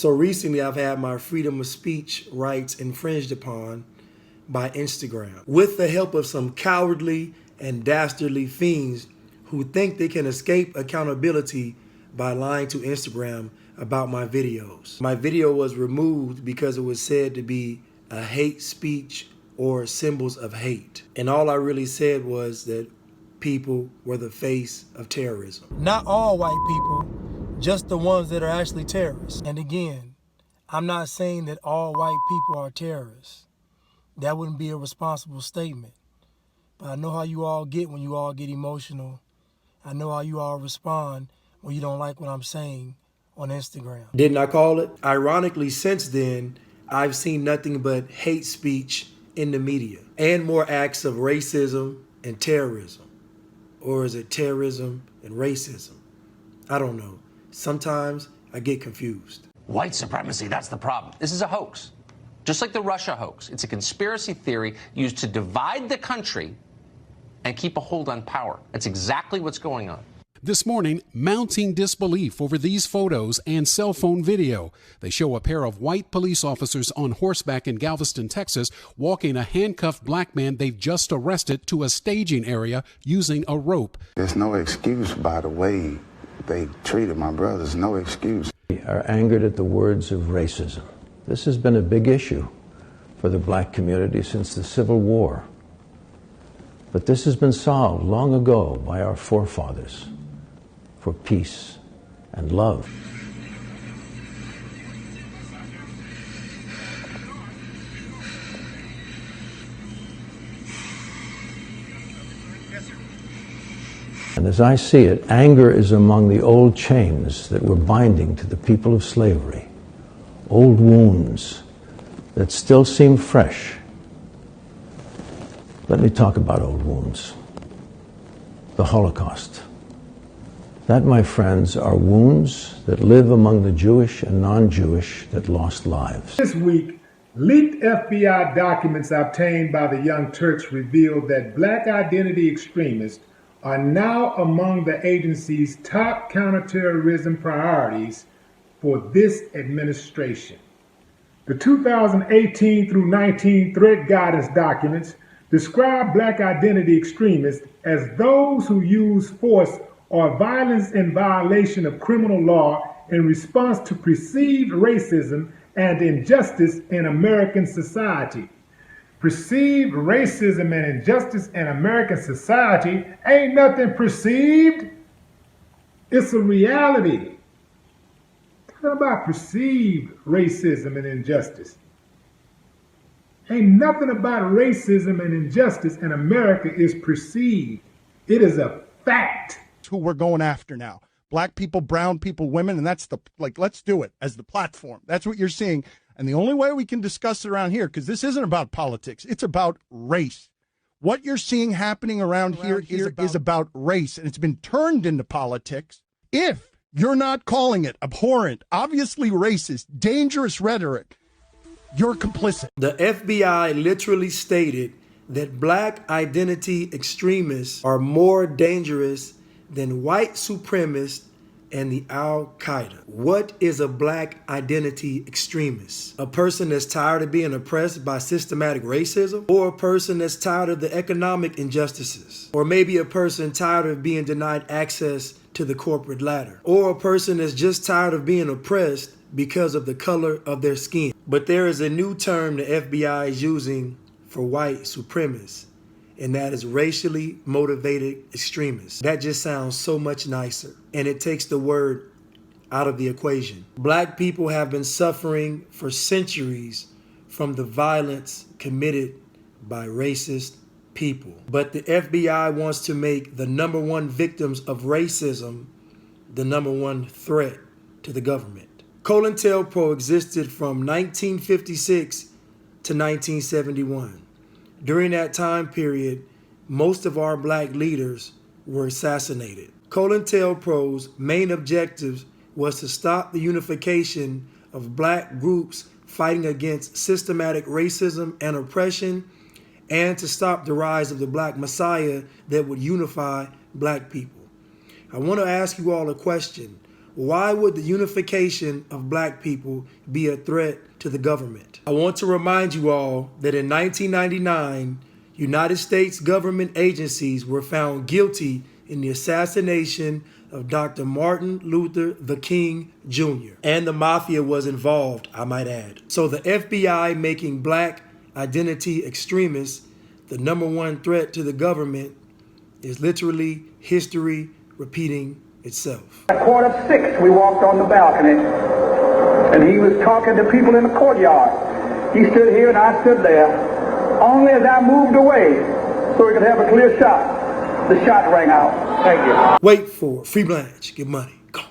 So recently I've had my freedom of speech rights infringed upon by Instagram with the help of some cowardly and dastardly fiends who think they can escape accountability by lying to Instagram about my videos. My video was removed because it was said to be a hate speech or symbols of hate. And all I really said was that people were the face of terrorism. Not all white people, just the ones that are actually terrorists. And again, I'm not saying that all white people are terrorists. That wouldn't be a responsible statement. But I know how you all get when you all get emotional. I know how you all respond when you don't like what I'm saying on Instagram. Didn't I call it? Ironically, since then, I've seen nothing but hate speech in the media and more acts of racism and terrorism. Or is it terrorism and racism? I don't know. Sometimes I get confused. White supremacy, that's the problem. This is a hoax. Just like the Russia hoax. It's a conspiracy theory used to divide the country and keep a hold on power. That's exactly what's going on. This morning, mounting disbelief over these photos and cell phone video. They show a pair of white police officers on horseback in Galveston, Texas, walking a handcuffed black man they've just arrested to a staging area using a rope. There's no excuse by the way they treated my brothers, no excuse. We are angered at the words of racism. This has been a big issue for the black community since the Civil War. But this has been solved long ago by our forefathers for peace and love. And as I see it, anger is among the old chains that were binding to the people of slavery, old wounds that still seem fresh. Let me talk about old wounds. The Holocaust. That, my friends, are wounds that live among the Jewish and non-Jewish that lost lives. This week, leaked FBI documents obtained by the Young Turks revealed that black identity extremists are now among the agency's top counterterrorism priorities for this administration. The 2018 through 19 threat guidance documents describe black identity extremists as those who use force or violence in violation of criminal law in response to perceived racism and injustice in American society. Perceived racism and injustice in American society ain't nothing perceived. It's a reality. Talking about perceived racism and injustice. Ain't nothing about racism and injustice in America is perceived. It is a fact. Who we're going after now. Black people, brown people, women, and that's let's do it as the platform. That's what you're seeing. And the only way we can discuss it around here, because this isn't about politics, it's about race. What you're seeing happening around here is about race, and it's been turned into politics. If you're not calling it abhorrent, obviously racist, dangerous rhetoric, you're complicit. The FBI literally stated that black identity extremists are more dangerous than white supremacists and the Al-Qaeda. What is a black identity extremist? A person that's tired of being oppressed by systematic racism? Or a person that's tired of the economic injustices? Or maybe a person tired of being denied access to the corporate ladder? Or a person that's just tired of being oppressed because of the color of their skin? But there is a new term the FBI is using for white supremacists, and that is racially motivated extremists. That just sounds so much nicer, and it takes the word out of the equation. Black people have been suffering for centuries from the violence committed by racist people. But the FBI wants to make the #1 victims of racism the #1 threat to the government. COINTELPRO existed from 1956 to 1971. During that time period, most of our black leaders were assassinated. COINTELPRO's main objectives was to stop the unification of black groups fighting against systematic racism and oppression, and to stop the rise of the black messiah that would unify black people. I want to ask you all a question. why would the unification of black people be a threat to the government? I want to remind you all that in 1999, United States government agencies were found guilty in the assassination of Dr. Martin Luther the King Jr. And the mafia was involved, I might add. So the FBI making black identity extremists the #1 threat to the government is literally history repeating itself. At 6:15, we walked on the balcony, and he was talking to people in the courtyard. He stood here and I stood there. Only as I moved away so we could have a clear shot, the shot rang out. Thank you. Wait for it. Free Blanche. Get money.